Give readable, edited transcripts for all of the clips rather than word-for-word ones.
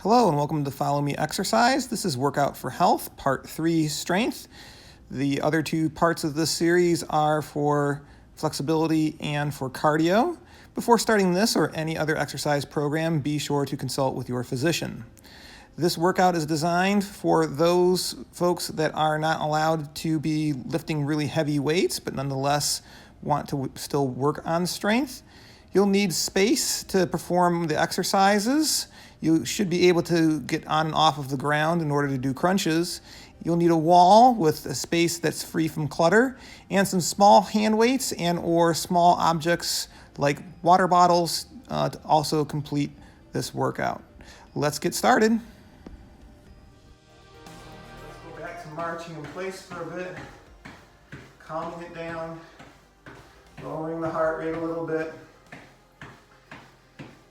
Hello and welcome to Follow Me Exercise. This is Workout for Health, Part 3, Strength. The other two parts of this series are for flexibility and for cardio. Before starting this or any other exercise program, be sure to consult with your physician. This workout is designed for those folks that are not allowed to be lifting really heavy weights, but nonetheless want to still work on strength. You'll need space to perform the exercises. You should be able to get on and off of the ground in order to do crunches. You'll need a wall with a space that's free from clutter and some small hand weights and or small objects like water bottles to also complete this workout. Let's get started. Let's go back to marching in place for a bit, calming it down, lowering the heart rate a little bit.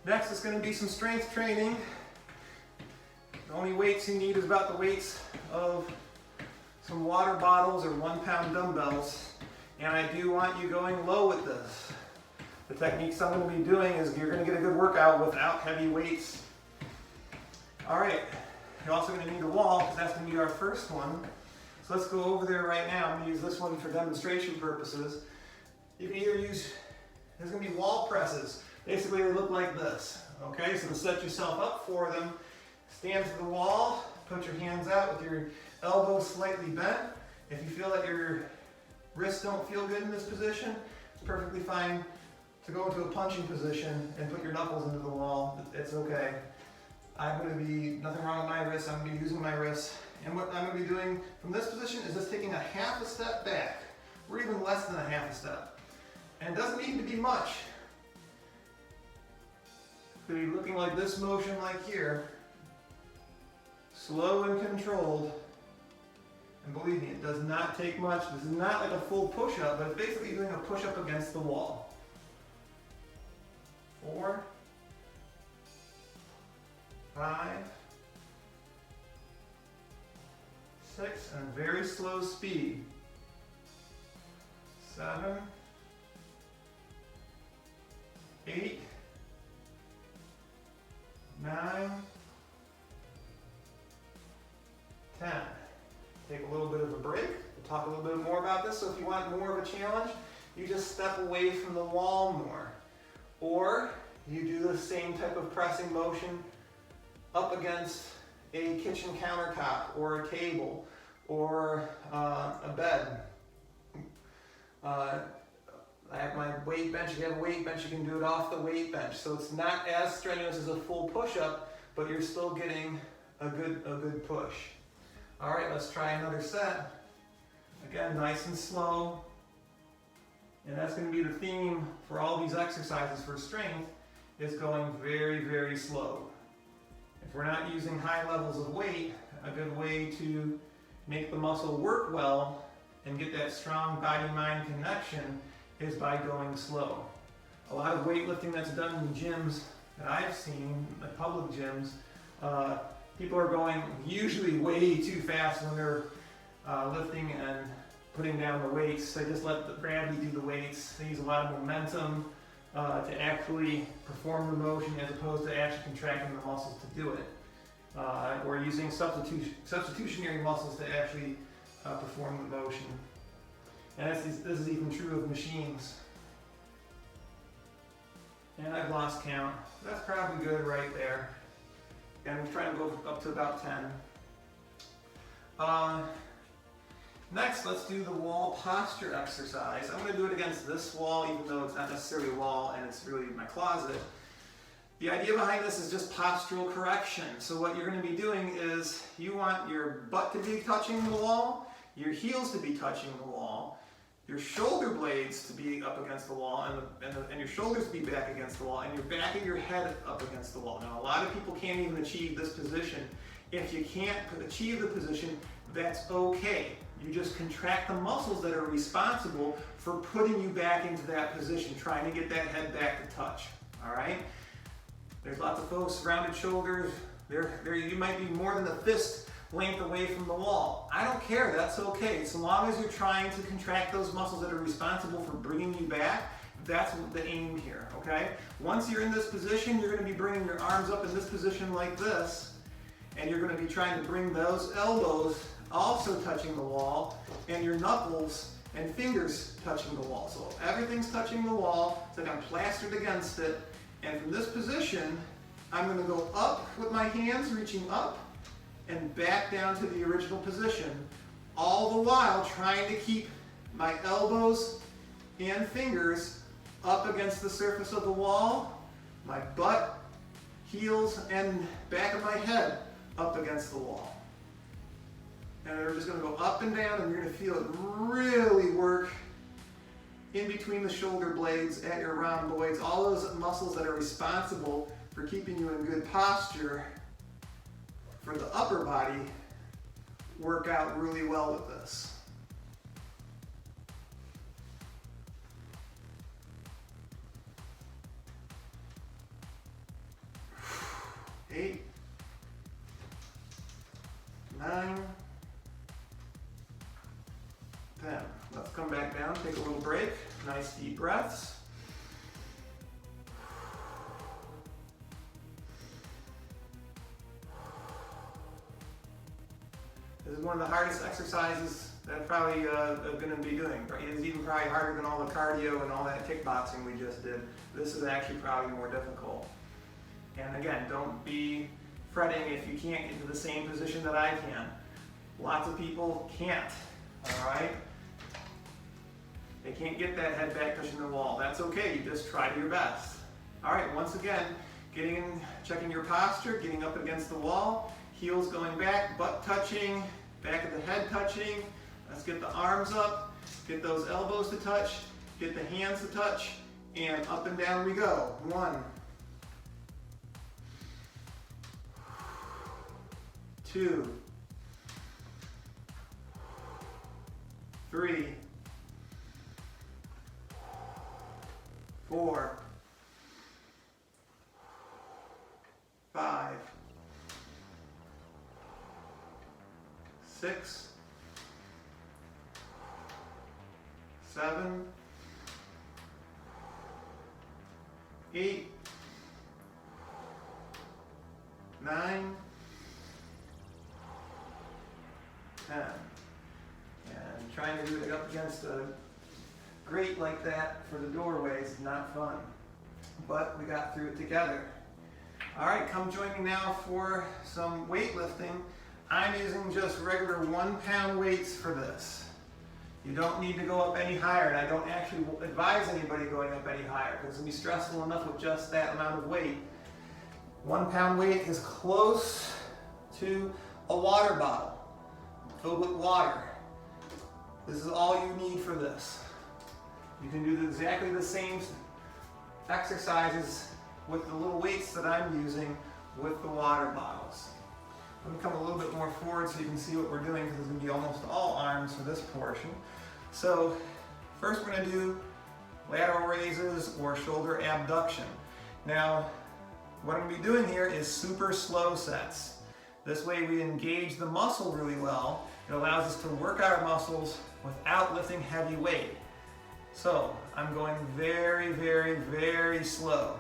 Next is going to be some strength training. The only weights you need is about the weights of some water bottles or 1 pound dumbbells. And I do want you going low with this. The techniques I'm going to be doing is you're going to get a good workout without heavy weights. Alright, you're also going to need a wall because that's going to be our first one. So let's go over there right now. I'm going to use this one for demonstration purposes. You can either use, there's going to be wall presses. Basically, they look like this, okay? So to set yourself up for them, stand to the wall, put your hands out with your elbows slightly bent. If you feel that your wrists don't feel good in this position, it's perfectly fine to go into a punching position and put your knuckles into the wall. It's okay. I'm going to be, nothing wrong with my wrists, I'm going to be using my wrists. And what I'm going to be doing from this position is just taking a half a step back, or even less than a half a step. And it doesn't need to be much. Be looking like this motion like here, slow and controlled, and believe me, it does not take much. This is not like a full push-up, but it's basically doing a push-up against the wall. 4, 5, 6, and very slow speed. 7, 8, 9, 10. Take a little bit of a break. We'll talk a little bit more about this. So if you want more of a challenge, you just step away from the wall more. Or you do the same type of pressing motion up against a kitchen countertop or a table or a bed. I have my weight bench. If you have a weight bench, you can do it off the weight bench. So it's not as strenuous as a full push-up, but you're still getting a good push. All right, let's try another set. Again, nice and slow. And that's going to be the theme for all these exercises for strength, is going very, very slow. If we're not using high levels of weight, a good way to make the muscle work well and get that strong body-mind connection is by going slow. A lot of weightlifting that's done in gyms that I've seen, like public gyms, people are going usually way too fast when they're lifting and putting down the weights. They just let the gravity do the weights. They use a lot of momentum to actually perform the motion as opposed to actually contracting the muscles to do it. Or using substitutionary muscles to actually perform the motion. And this is even true of machines. And I've lost count. That's probably good right there. And I'm trying to go up to about 10. Next, let's do the wall posture exercise. I'm going to do it against this wall, even though it's not necessarily a wall and it's really my closet. The idea behind this is just postural correction. So what you're going to be doing is you want your butt to be touching the wall, your heels to be touching the wall, your shoulder blades to be up against the wall, and your shoulders to be back against the wall, and your back of your head up against the wall. Now, a lot of people can't even achieve this position. If you can't achieve the position, that's okay. You just contract the muscles that are responsible for putting you back into that position, trying to get that head back to touch. All right? There's lots of folks, rounded shoulders. You might be more than a fist length away from the wall. I don't care, that's okay. So long as you're trying to contract those muscles that are responsible for bringing you back, that's the aim here, okay? Once you're in this position, you're gonna be bringing your arms up in this position like this, And you're going to be trying to bring those elbows also touching the wall, and your knuckles and fingers touching the wall. So everything's touching the wall. It's like I'm plastered against it. And from this position, I'm going to go up with my hands reaching up and back down to the original position, all the while trying to keep my elbows and fingers up against the surface of the wall, my butt, heels, and back of my head up against the wall. And we're just going to go up and down, and you're going to feel it really work in between the shoulder blades, at your rhomboids, all those muscles that are responsible for keeping you in good posture for the upper body work out really well with this. Eight, 9, 10. Let's come back down, take a little break. Nice deep breaths. This is one of the hardest exercises that I'm probably going to be doing. It's even probably harder than all the cardio and all that kickboxing we just did. This is actually probably more difficult. And again, don't be fretting if you can't get to the same position that I can. Lots of people can't, all right? They can't get that head back touching the wall. That's okay, you just try your best. All right, once again, getting in, checking your posture, getting up against the wall, heels going back, butt touching, back of the head touching. Let's get the arms up, get those elbows to touch, get the hands to touch, and up and down we go. 1, 2, 3, 4, 5, 6, 7, 8, 9, 10. And trying to do it up against a grate like that for the doorways is not fun, but we got through it together. All right, come join me now for some weightlifting. I'm using just regular 1 pound weights for this. You don't need to go up any higher, and I don't actually advise anybody going up any higher because it's going to be stressful enough with just that amount of weight. 1 pound weight is close to a water bottle filled with water. This is all you need for this. You can do exactly the same exercises with the little weights that I'm using with the water bottles. Let me come a little bit more forward so you can see what we're doing, because it's going to be almost all arms for this portion. So first we're going to do lateral raises or shoulder abduction. Now what I'm going to be doing here is super slow sets. This way we engage the muscle really well. It allows us to work our muscles without lifting heavy weight. So I'm going very, very, very slow.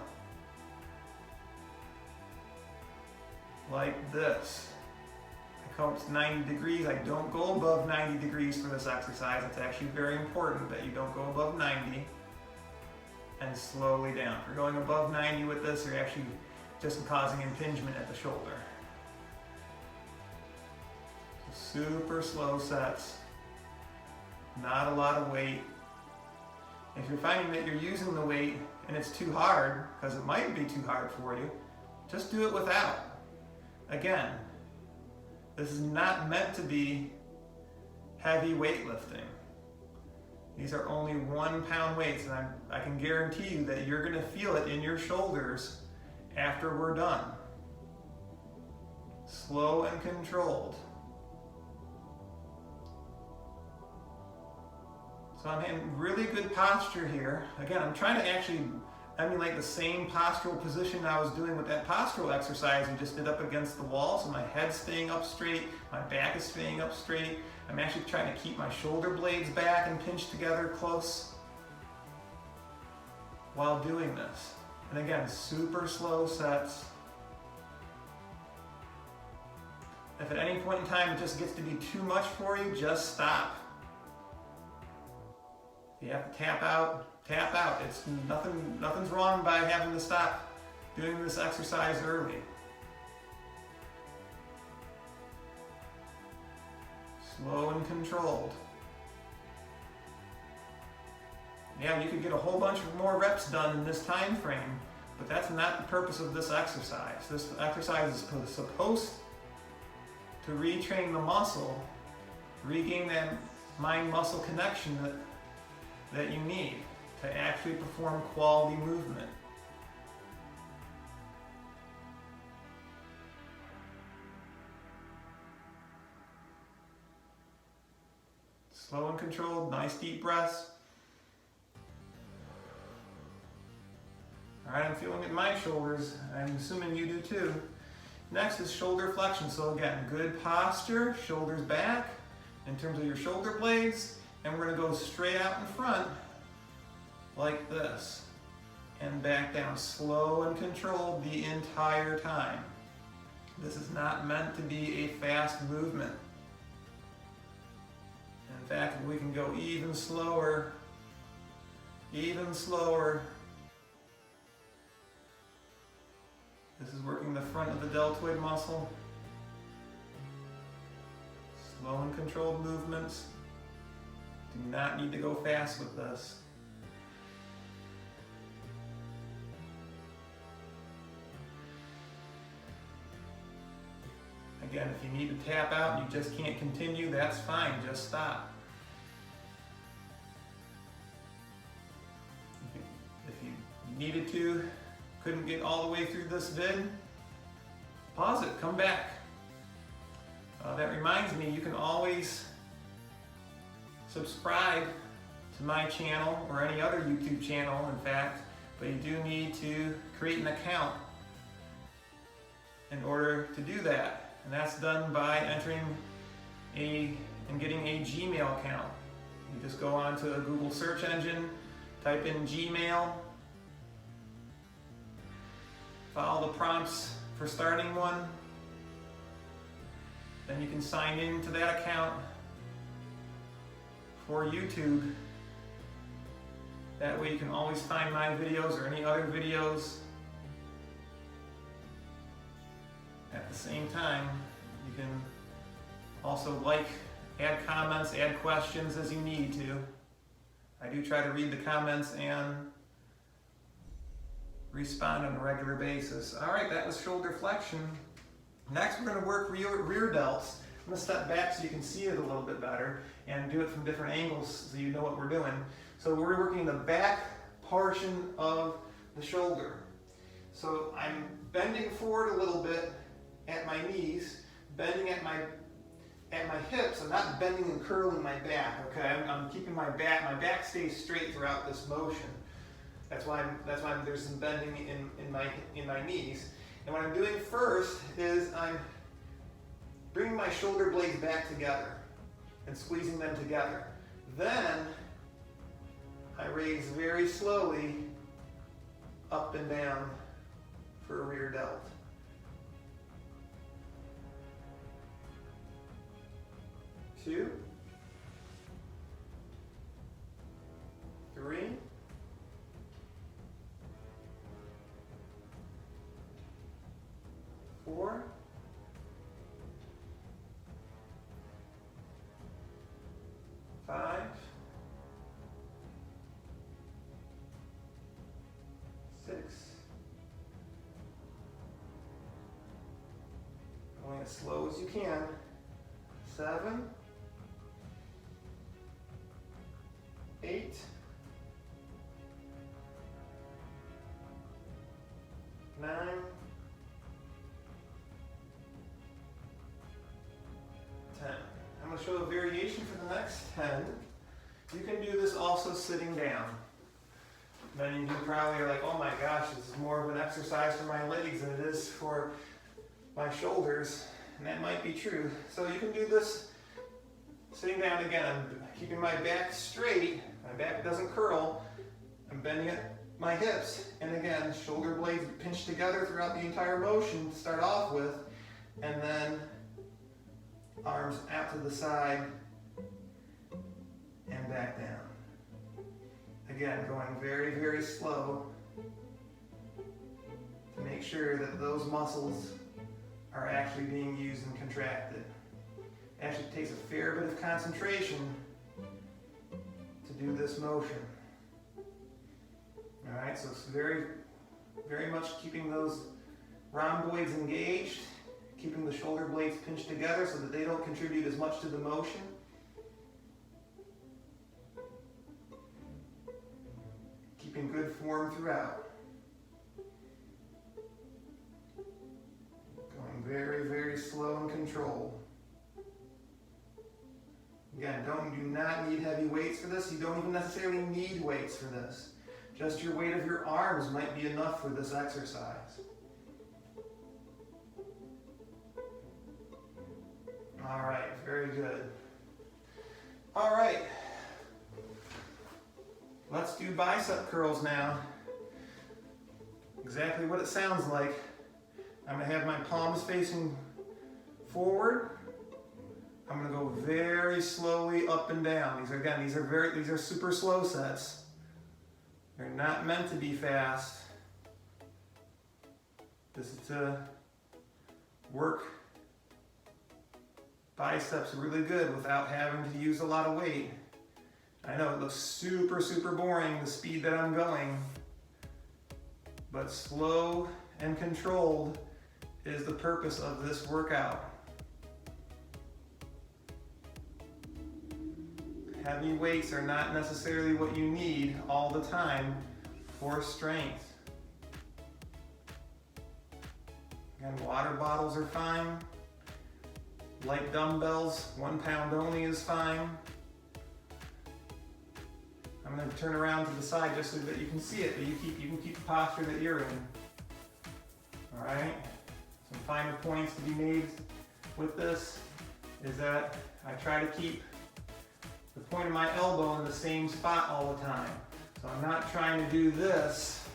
Like this. I come up to 90 degrees. I don't go above 90 degrees for this exercise. It's actually very important that you don't go above 90. And slowly down. If you're going above 90 with this, you're actually just causing impingement at the shoulder. So super slow sets. Not a lot of weight. If you're finding that you're using the weight and it's too hard, because it might be too hard for you, just do it without. Again, this is not meant to be heavy weightlifting. These are only 1 pound weights, and I can guarantee you that you're going to feel it in your shoulders after we're done. Slow and controlled. So I'm in really good posture here. Again, I'm trying to actually emulate the same postural position I was doing with that postural exercise we just did up against the wall. So my head's staying up straight, my back is staying up straight. I'm actually trying to keep my shoulder blades back and pinched together close while doing this. And again, super slow sets. If at any point in time it just gets to be too much for you, just stop. If you have to tap out, tap out. It's nothing's wrong by having to stop doing this exercise early. Slow and controlled. Yeah, you could get a whole bunch of more reps done in this time frame, but that's not the purpose of this exercise. This exercise is supposed to retrain the muscle, regain that mind-muscle connection that you need to actually perform quality movement. Slow and controlled, nice deep breaths. All right, I'm feeling it in my shoulders. I'm assuming you do too. Next is shoulder flexion. So again, good posture, shoulders back in terms of your shoulder blades, and we're gonna go straight out in front like this and back down, slow and controlled the entire time. This is not meant to be a fast movement. In fact, we can go even slower, even slower. This is working the front of the deltoid muscle. Slow and controlled movements. Do not need to go fast with this. Again, if you need to tap out and you just can't continue, that's fine, just stop. If you needed to, couldn't get all the way through this vid, pause it, come back. That reminds me, you can always subscribe to my channel or any other YouTube channel, in fact, but you do need to create an account in order to do that. And that's done by entering and getting a Gmail account. You just go onto a Google search engine, type in Gmail, follow the prompts for starting one, then you can sign into that account for YouTube. That way you can always find my videos or any other videos. At the same time, you can also add comments, add questions as you need to. I do try to read the comments and respond on a regular basis. All right, that was shoulder flexion. Next, we're going to work rear delts. I'm going to step back so you can see it a little bit better and do it from different angles so you know what we're doing. So we're working the back portion of the shoulder. So I'm bending forward a little bit at my knees, bending at my hips. I'm not bending and curling my back, okay? I'm keeping my back stays straight throughout this motion. That's why there's some bending in my knees. And what I'm doing first is I'm bringing my shoulder blades back together and squeezing them together. Then I raise very slowly up and down for a rear delt. 2, 3, 4, 5, 6, going as slow as you can, 7, 8, 9, 10. I'm going to show a variation for the next 10. You can do this also sitting down. Then you probably are like, oh my gosh, this is more of an exercise for my legs than it is for my shoulders. And that might be true. So you can do this sitting down again. I'm keeping my back straight. My back doesn't curl. I'm bending at my hips. And again, shoulder blades pinched together throughout the entire motion to start off with. And then arms out to the side and back down. Again, going very, very slow to make sure that those muscles are actually being used and contracted. It actually takes a fair bit of concentration to do this motion. All right, so it's very, very much keeping those rhomboids engaged, keeping the shoulder blades pinched together so that they don't contribute as much to the motion. Keeping good form throughout. Going very, very slow and controlled. Again, do not need heavy weights for this. You don't even necessarily need weights for this. Just your weight of your arms might be enough for this exercise. All right, very good. All right, let's do bicep curls now. Exactly what it sounds like. I'm going to have my palms facing forward. I'm going to go very slowly up and down. These are super slow sets. They're not meant to be fast. This is to work biceps really good without having to use a lot of weight. I know it looks super, super boring, the speed that I'm going, but slow and controlled is the purpose of this workout. Heavy weights are not necessarily what you need all the time for strength. Again, water bottles are fine. Light dumbbells, 1 pound only is fine. I'm going to turn around to the side just so that you can see it, but you can keep the posture that you're in. All right. Some finer points to be made with this is that I try to keep the point of my elbow in the same spot all the time. So I'm not trying to do this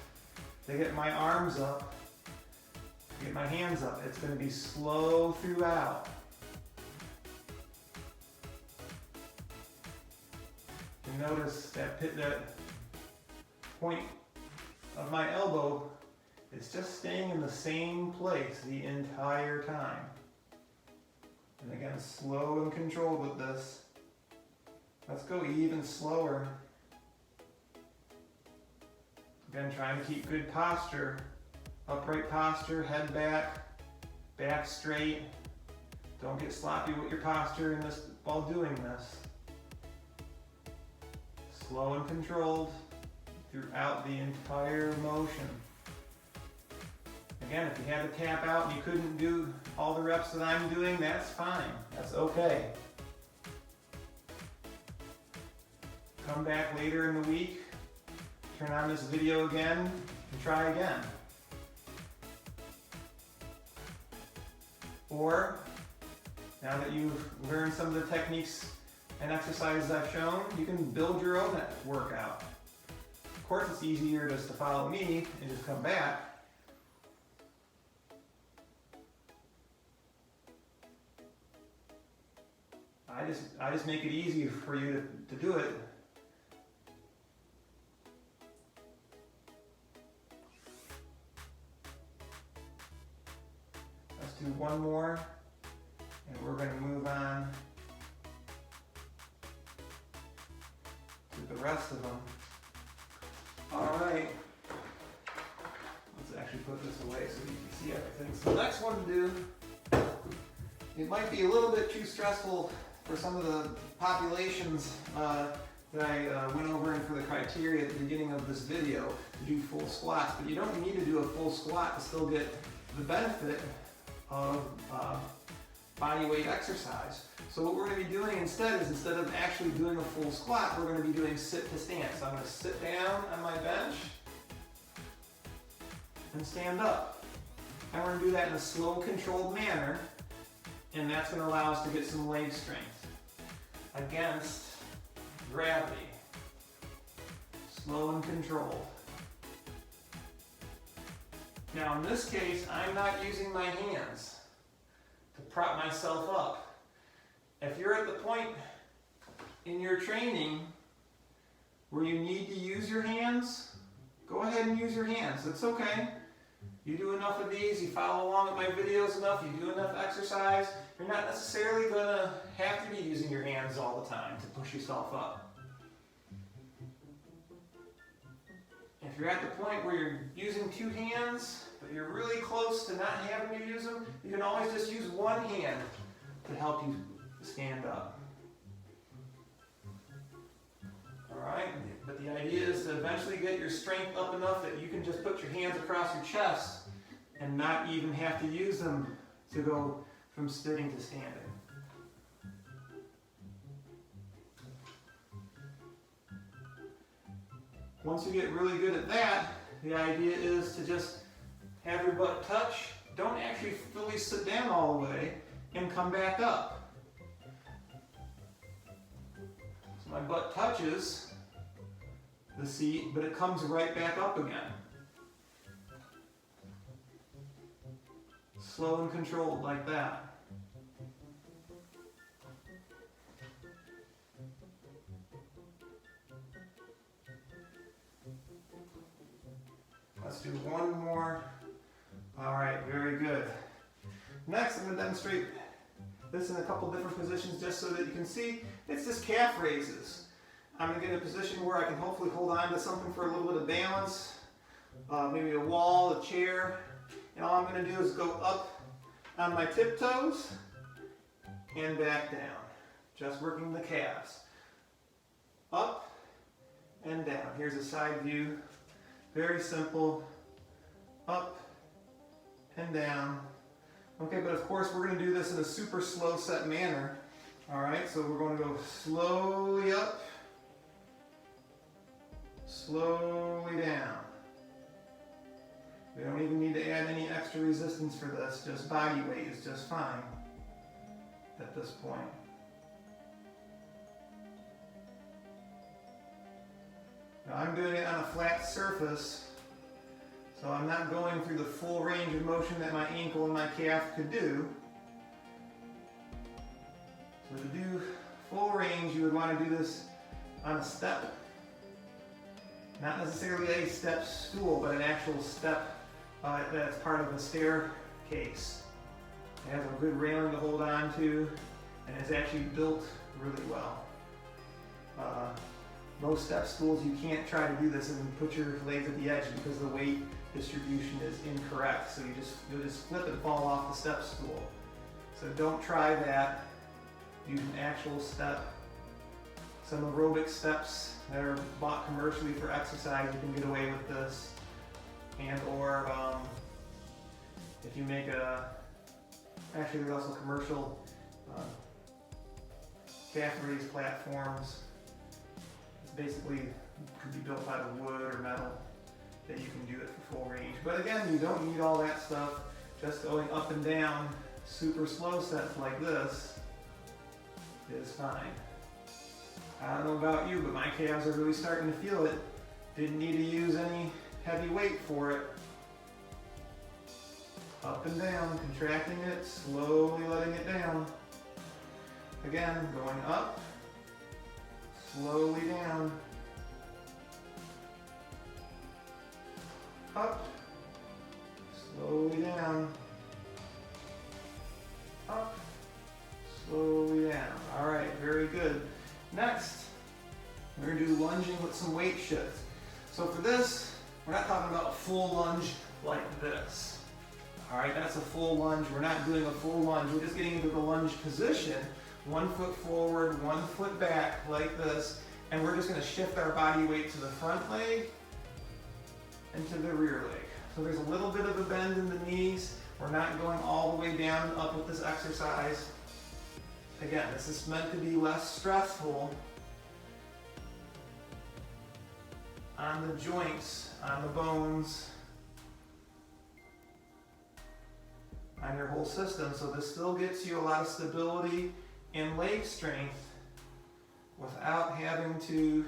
to get my arms up, get my hands up. It's going to be slow throughout. You notice that point of my elbow is just staying in the same place the entire time. And again, slow and controlled with this. Let's go even slower. Again, trying to keep good posture. Upright posture, head back, back straight. Don't get sloppy with your posture in this while doing this. Slow and controlled throughout the entire motion. Again, if you had to tap out and you couldn't do all the reps that I'm doing, that's fine. That's okay. Come back later in the week, turn on this video again, and try again. Or, now that you've learned some of the techniques and exercises I've shown, you can build your own workout. Of course, it's easier just to follow me and just come back. I just make it easy for you to do it. Let's do one more, and we're going to move on to the rest of them. All right. Let's actually put this away so you can see everything. So the next one to do, it might be a little bit too stressful for some of the populations that I went over and for the criteria at the beginning of this video to do full squats, but you don't need to do a full squat to still get the benefit of body weight exercise. So what we're going to be doing instead of actually doing a full squat, we're going to be doing sit to stand. So I'm going to sit down on my bench and stand up. And we're going to do that in a slow, controlled manner, and that's going to allow us to get some leg strength against gravity. Slow and controlled. Now in this case, I'm not using my hands to prop myself up. If you're at the point in your training where you need to use your hands, go ahead and use your hands. It's okay. You do enough of these, you follow along with my videos enough, you do enough exercise, you're not necessarily going to have to be using your hands all the time to push yourself up. If you're at the point where you're using two hands, but you're really close to not having to use them, you can always just use one hand to help you stand up. Alright, but the idea is to eventually get your strength up enough that you can just put your hands across your chest and not even have to use them to go from sitting to standing. Once you get really good at that, the idea is to just have your butt touch. Don't actually fully sit down all the way and come back up. So my butt touches the seat, but it comes right back up again. Slow and controlled like that. Let's do one more. All right, very good. Next, I'm going to demonstrate this in a couple different positions just so that you can see. It's just calf raises. I'm going to get in a position where I can hopefully hold on to something for a little bit of balance, maybe a wall, a chair, and all I'm going to do is go up on my tiptoes and back down, just working the calves. Up and down. Here's a side view. Very simple. Up and down. Okay, but of course we're going to do this in a super slow set manner. All right, so we're going to go slowly up, slowly down. We don't even need to add any extra resistance for this, just body weight is just fine at this point. Now I'm doing it on a flat surface, so I'm not going through the full range of motion that my ankle and my calf could do. So to do full range, you would want to do this on a step. Not necessarily a step stool, but an actual step that's part of a staircase. It has a good railing to hold on to, and it's actually built really well. Most step stools, you can't try to do this and put your legs at the edge because the weight distribution is incorrect. So you'll just flip and fall off the step stool. So don't try that. Use an actual step. Some aerobic steps that are bought commercially for exercise, you can get away with this. And or if you make actually there's also commercial calf raise platforms. It's basically could be built out of wood or metal that you can do it for full range. But again, you don't need all that stuff. Just going up and down super slow sets like this is fine. I don't know about you, but my calves are really starting to feel it. Didn't need to use any heavy weight for it. Up and down, contracting it, slowly letting it down. Again, going up, slowly down. Up, slowly down. Up, slowly down. All right, very good. Next, we're going to do lunging with some weight shifts. So for this, we're not talking about a full lunge like this. All right, that's a full lunge. We're not doing a full lunge. We're just getting into the lunge position. 1 foot forward, 1 foot back like this. And we're just going to shift our body weight to the front leg and to the rear leg. So there's a little bit of a bend in the knees. We're not going all the way down and up with this exercise. Again, this is meant to be less stressful on the joints, on the bones, on your whole system. So this still gets you a lot of stability and leg strength without having to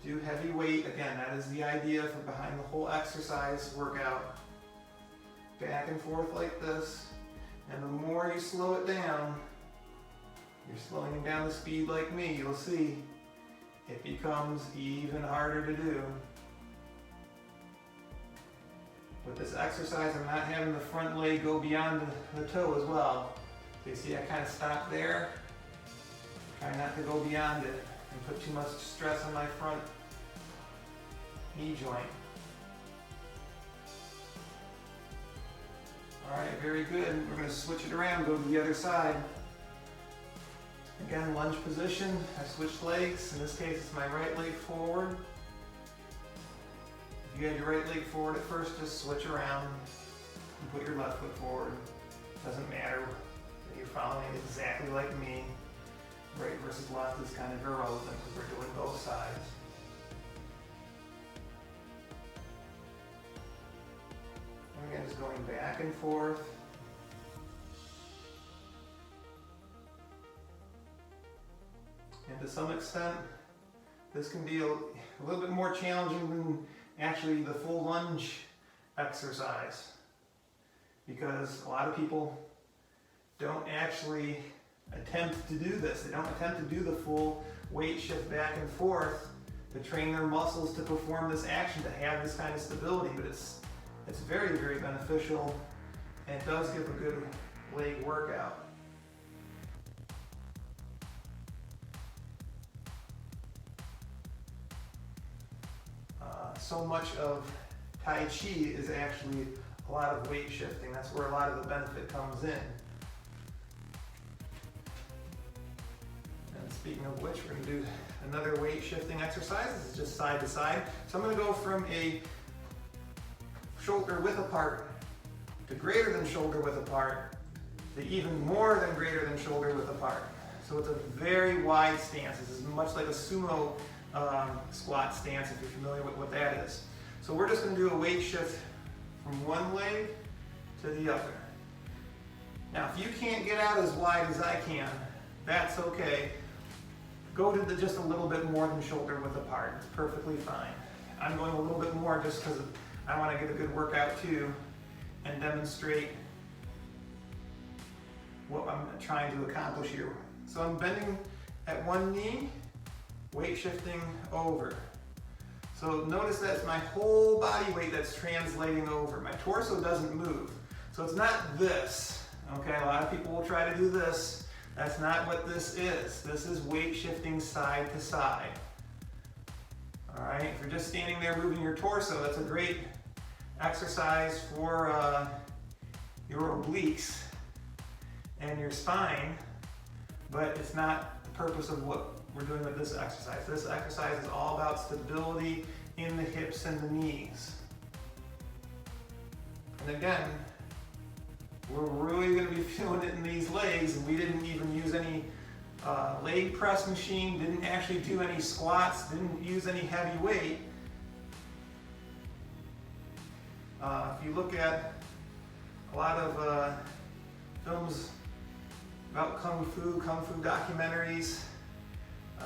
do heavy weight. Again, that is the idea for behind the whole exercise workout. Back and forth like this. And the more you slow it down, you're slowing down the speed like me, you'll see it becomes even harder to do. With this exercise, I'm not having the front leg go beyond the toe as well. So you see I kind of stop there. Try not to go beyond it and put too much stress on my front knee joint. All right, very good. We're going to switch it around, go to the other side. Again, lunge position. I switched legs. In this case, it's my right leg forward. If you had your right leg forward at first, just switch around and put your left foot forward. Doesn't matter that you're following it exactly like me. Right versus left is kind of irrelevant because we're doing both sides. And again, just going back and forth. And to some extent, this can be a little bit more challenging than actually the full lunge exercise, because a lot of people don't actually attempt to do this. They don't attempt to do the full weight shift back and forth to train their muscles to perform this action, to have this kind of stability, but it's very, very beneficial, and it does give a good leg workout. So much of Tai Chi is actually a lot of weight shifting. That's where a lot of the benefit comes in. And speaking of which, we're going to do another weight shifting exercise. This is just side to side. So I'm going to go from a shoulder width apart to greater than shoulder width apart to even more than greater than shoulder width apart. So it's a very wide stance. This is much like a sumo squat stance, if you're familiar with what that is. So we're just going to do a weight shift from one leg to the other. Now, if you can't get out as wide as I can, that's okay. Go to just a little bit more than shoulder width apart. It's perfectly fine. I'm going a little bit more just because I want to get a good workout too and demonstrate what I'm trying to accomplish here. So I'm bending at one knee, weight shifting over. So notice that it's my whole body weight that's translating over. My torso doesn't move. So it's not this, okay? A lot of people will try to do this. That's not what this is. This is weight shifting side to side. All right, if you're just standing there moving your torso, that's a great exercise for your obliques and your spine, but it's not the purpose of what we're doing with this exercise. This exercise is all about stability in the hips and the knees. And again, we're really going to be feeling it in these legs, and we didn't even use any leg press machine, didn't actually do any squats, didn't use any heavy weight. If you look at a lot of films about Kung Fu documentaries,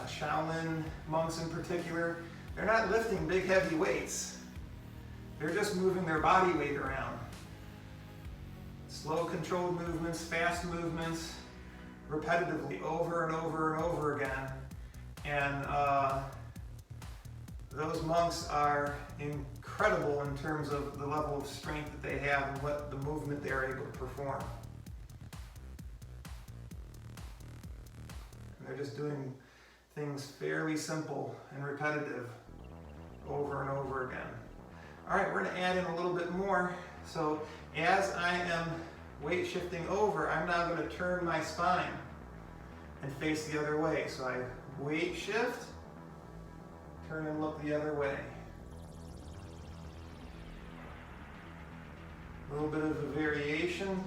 Shaolin monks in particular, they're not lifting big heavy weights. They're just moving their body weight around. Slow controlled movements, fast movements, repetitively over and over and over again. And those monks are incredible in terms of the level of strength that they have and what the movement they're able to perform. And they're just doing things fairly simple and repetitive over and over again. All right, we're going to add in a little bit more. So as I am weight shifting over, I'm now going to turn my spine and face the other way. So I weight shift, turn and look the other way. A little bit of a variation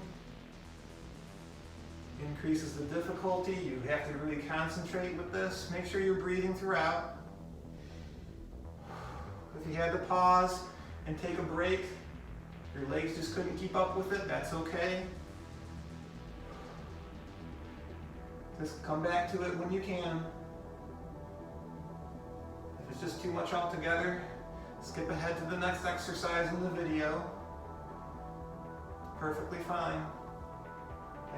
increases the difficulty. You have to really concentrate with this. Make sure you're breathing throughout. If you had to pause and take a break, your legs just couldn't keep up with it, that's okay. Just come back to it when you can. If it's just too much altogether, skip ahead to the next exercise in the video. Perfectly fine.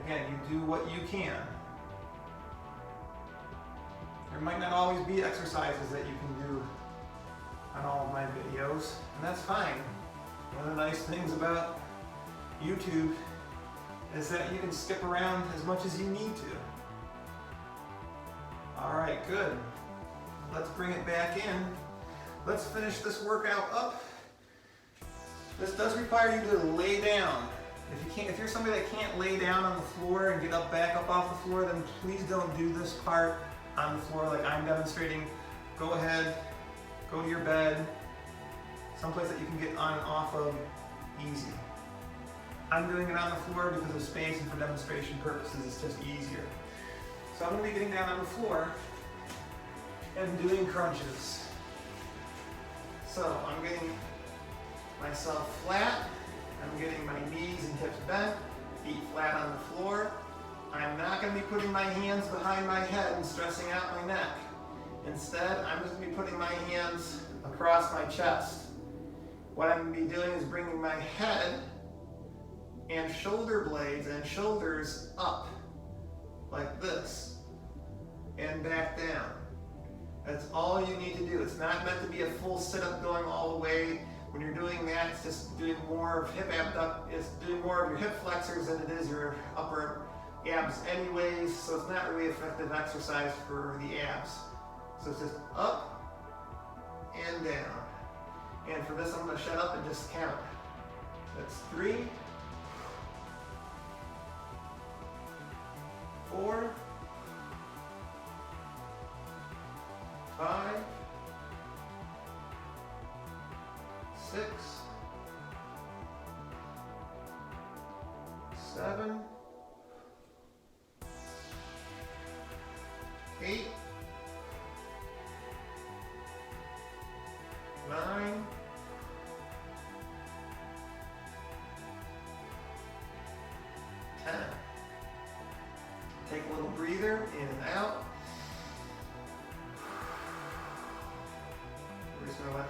Again, you do what you can. There might not always be exercises that you can do on all of my videos, and that's fine. One of the nice things about YouTube is that you can skip around as much as you need to. All right, good. Let's bring it back in. Let's finish this workout up. This does require you to lay down. If you're somebody that can't lay down on the floor and get back up off the floor, then please don't do this part on the floor like I'm demonstrating. Go ahead, go to your bed, someplace that you can get on and off of easy. I'm doing it on the floor because of space and for demonstration purposes, it's just easier. So I'm going to be getting down on the floor and doing crunches. So I'm getting myself flat, I'm getting my knees and hips bent, feet flat on the floor. I'm not going to be putting my hands behind my head and stressing out my neck. Instead, I'm just going to be putting my hands across my chest. What I'm going to be doing is bringing my head and shoulder blades and shoulders up like this and back down. That's all you need to do. It's not meant to be a full sit-up going all the way. When you're doing that, it's just doing more of hip abduct. It's doing more of your hip flexors than it is your upper abs anyways, so it's not really effective exercise for the abs. So it's just up and down. And for this, I'm going to shut up and just count. That's 3, 4, 5, 6, 7, 8, 9, 10. Take a little breather in and out. We're just going to let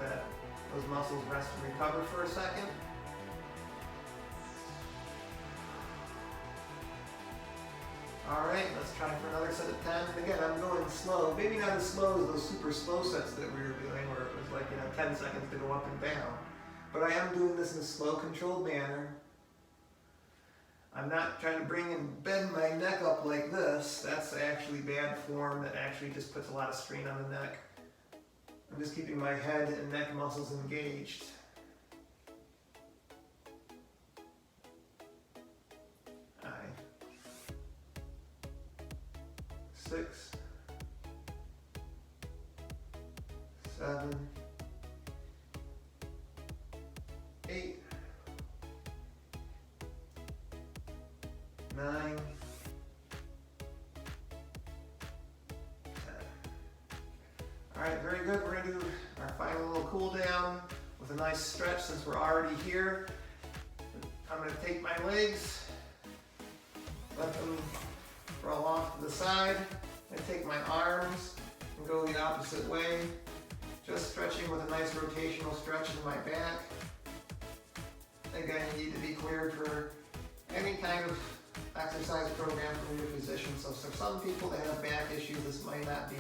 those muscles rest and recover for a second. All right, let's try for another set of 10. And again, I'm going slow. Maybe not as slow as those super slow sets that we were doing where it was like, 10 seconds to go up and down. But I am doing this in a slow, controlled manner. I'm not trying to bring and bend my neck up like this. That's actually bad form. That actually just puts a lot of strain on the neck. I'm just keeping my head and neck muscles engaged. 6, 7, 8, 9, 10. All right, very good. We're going to do our final little cool down with a nice stretch since we're already here. I'm going to take my legs, let them roll off to the side, and take my arms and go the opposite way, just stretching with a nice rotational stretch in my back. Again, you need to be cleared for any kind of exercise program from your physician. So for some people that have back issues, this might not be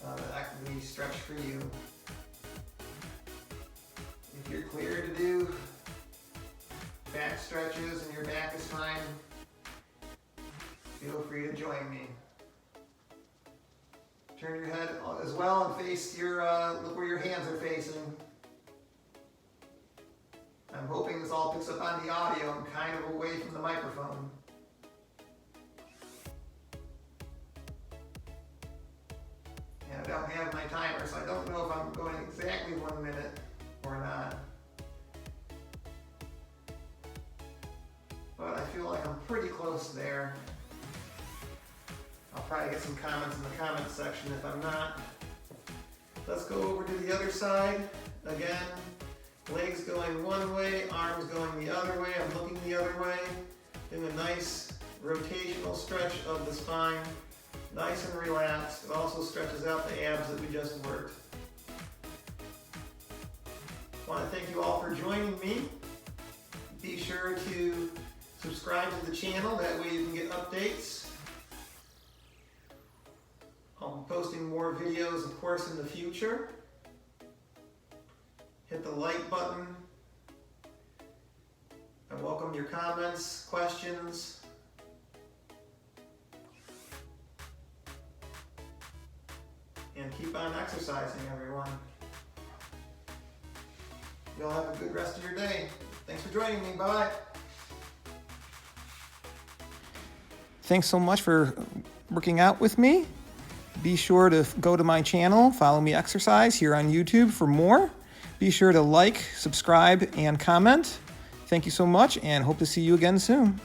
the stretch for you. If you're clear to do back stretches and your back is fine, feel free to join me. Turn your head as well and face your, look where your hands are facing. I'm hoping this all picks up on the audio. I'm kind of away from the microphone. And I don't have my timer, so I don't know if I'm going exactly 1 minute or not. But I feel like I'm pretty close there. I'll probably get some comments in the comments section if I'm not. Let's go over to the other side. Again, legs going one way, arms going the other way. I'm looking the other way. Doing a nice rotational stretch of the spine. Nice and relaxed. It also stretches out the abs that we just worked. I want to thank you all for joining me. Be sure to subscribe to the channel. That way you can get updates. posting more videos, of course, in the future. Hit the like button. I welcome your comments, questions. And keep on exercising, everyone. You'll have a good rest of your day. Thanks for joining me. Bye. Thanks so much for working out with me. Be sure to go to my channel, Follow Me Exercise here on YouTube for more. Be sure to like, subscribe, and comment. Thank you so much, and hope to see you again soon.